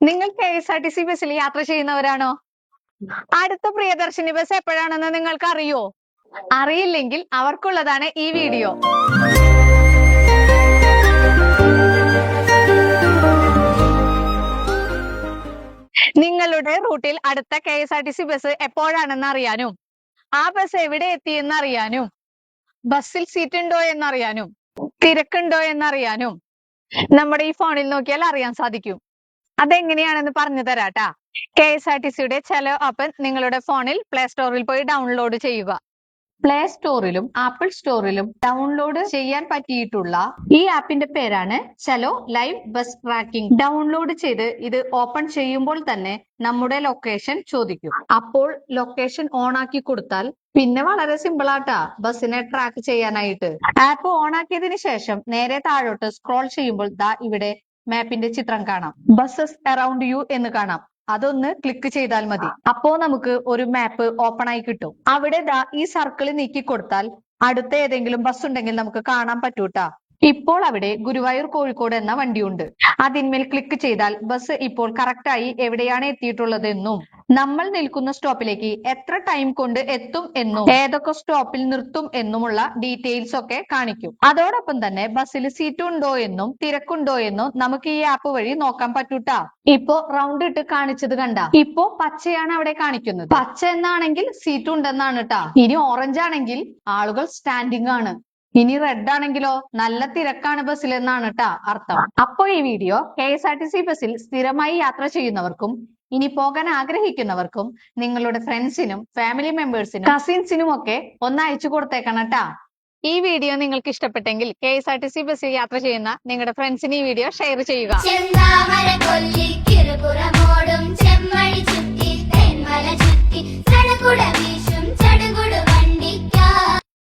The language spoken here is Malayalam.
നിങ്ങൾ KSRTC ബസ്സിൽ യാത്ര ചെയ്യുന്നവരാണോ? അടുത്ത പ്രിയദർശിനി ബസ് എപ്പോഴാണെന്ന് നിങ്ങൾക്ക് അറിയോ? അറിയില്ലെങ്കിൽ അവർക്കുള്ളതാണ് ഈ വീഡിയോ. നിങ്ങളുടെ റൂട്ടിൽ അടുത്ത KSRTC ബസ് എപ്പോഴാണെന്ന് അറിയാനും, ആ ബസ് എവിടെ എത്തിയെന്ന് അറിയാനും, ബസ്സിൽ സീറ്റ് ഉണ്ടോ എന്നറിയാനും, തിരക്കുണ്ടോ എന്നറിയാനും നമ്മുടെ ഈ ഫോണിൽ നോക്കിയാൽ അറിയാൻ സാധിക്കും. അതെങ്ങനെയാണെന്ന് പറഞ്ഞു തരാട്ടാ. KSRTCയുടെ ചെലോ ആപ്പ് നിങ്ങളുടെ ഫോണിൽ പ്ലേ സ്റ്റോറിൽ പോയി ഡൗൺലോഡ് ചെയ്യുക. പ്ലേ സ്റ്റോറിലും ആപ്പിൾ സ്റ്റോറിലും ഡൗൺലോഡ് ചെയ്യാൻ പറ്റിയിട്ടുള്ള ഈ ആപ്പിന്റെ പേരാണ് ചെലോ ലൈവ് ബസ് ട്രാക്കിംഗ്. ഡൗൺലോഡ് ചെയ്ത് ഇത് ഓപ്പൺ ചെയ്യുമ്പോൾ തന്നെ നമ്മുടെ ലൊക്കേഷൻ ചോദിക്കും. അപ്പോൾ ലൊക്കേഷൻ ഓൺ ആക്കി കൊടുത്താൽ പിന്നെ വളരെ സിമ്പിൾ ആട്ടാ ബസ്സിനെ ട്രാക്ക് ചെയ്യാനായിട്ട്. ആപ്പ് ഓൺ ആക്കിയതിനു ശേഷം നേരെ താഴോട്ട് സ്ക്രോൾ ചെയ്യുമ്പോൾ ദാ ഇവിടെ മാപ്പിന്റെ ചിത്രം കാണാം. ബസ്സസ് അറൌണ്ട് യു എന്ന് കാണാം. അതൊന്ന് ക്ലിക്ക് ചെയ്താൽ മതി. അപ്പോ നമുക്ക് ഒരു മാപ്പ് ഓപ്പൺ ആയി കിട്ടും. അവിടെ ദാ ഈ സർക്കിൾ നീക്കി കൊടുത്താൽ അടുത്ത ഏതെങ്കിലും ബസ് ഉണ്ടെങ്കിൽ നമുക്ക് കാണാൻ പറ്റൂട്ടാ. ഇപ്പോൾ അവിടെ ഗുരുവായൂർ കോഴിക്കോട് എന്ന വണ്ടിയുണ്ട്. അതിന്മേൽ ക്ലിക്ക് ചെയ്താൽ ബസ് ഇപ്പോൾ കറക്റ്റായി എവിടെയാണ് എത്തിയിട്ടുള്ളത് എന്നും നമ്മൾ നിൽക്കുന്ന സ്റ്റോപ്പിലേക്ക് എത്ര ടൈം കൊണ്ട് എത്തും എന്നും ഏതൊക്കെ സ്റ്റോപ്പിൽ നിർത്തും എന്നുമുള്ള ഡീറ്റെയിൽസ് ഒക്കെ കാണിക്കും. അതോടൊപ്പം തന്നെ ബസ്സിൽ സീറ്റ് ഉണ്ടോ എന്നും തിരക്കുണ്ടോ എന്നും നമുക്ക് ഈ ആപ്പ് വഴി നോക്കാൻ പറ്റൂട്ടാ. ഇപ്പോ റൗണ്ട് ഇട്ട് കാണിച്ചത് കണ്ട. ഇപ്പോ പച്ചയാണ് അവിടെ കാണിക്കുന്നത്. പച്ച എന്നാണെങ്കിൽ സീറ്റ് ഉണ്ടെന്നാണ് ട്ടാ. ഇനി ഓറഞ്ച് ആണെങ്കിൽ ആളുകൾ സ്റ്റാൻഡിംഗ് ആണ്. ഇനി റെഡ് ആണെങ്കിലോ നല്ല തിരക്കാണ് ബസ്സിൽ എന്നാണ് ട്ടാ അർത്ഥം. അപ്പോ ഈ വീഡിയോ KSRTC ബസ്സിൽ സ്ഥിരമായി യാത്ര ചെയ്യുന്നവർക്കും ഇനി പോകാൻ ആഗ്രഹിക്കുന്നവർക്കും നിങ്ങളുടെ ഫ്രണ്ട്സിനും ഫാമിലി മെമ്പേഴ്സിനും കസിൻസിനും ഒക്കെ ഒന്ന് അയച്ചു കൊടുത്തേക്കണം ട്ടാ. ഈ വീഡിയോ നിങ്ങൾക്ക് ഇഷ്ടപ്പെട്ടെങ്കിൽ KSRTC ബസ്സിൽ യാത്ര ചെയ്യുന്ന നിങ്ങളുടെ ഫ്രണ്ട്സിന് ഈ വീഡിയോ ഷെയർ ചെയ്യുക. ചെമ്മാമര കൊല്ലി കിറുപുറമോടും ചെമ്മഴി ചുറ്റി തെന്മല ചുറ്റി